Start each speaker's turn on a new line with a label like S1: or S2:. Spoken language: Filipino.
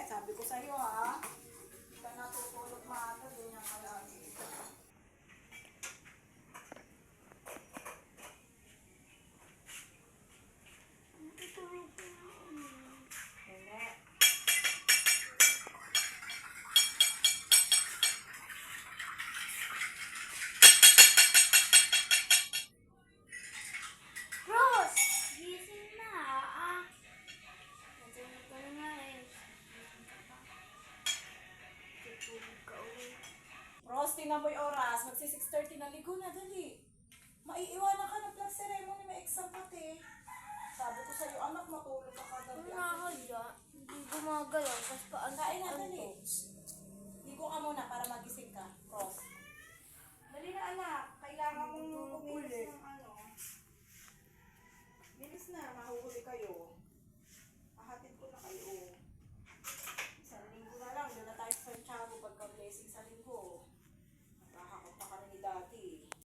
S1: Sabi ko sa'yo ha, hindi ka natutulog maaga, ganyan ka lagi. Nene.
S2: Rose! Gising na ah. Natulog ka na nga eh. Tutulog ka ulit.
S1: Rose, tingnan mo yung oras. Magsi 6:30 na, ligo na, dali. Maiiwanan ka ng flag ceremony, may exam pati. Sabi ko sa'yo, anak, matulog ka kagabi.
S2: Kung nakakaya, hindi gumagalaw. Kasi paano?
S1: Kain na, dali. Ligo ka muna para magising.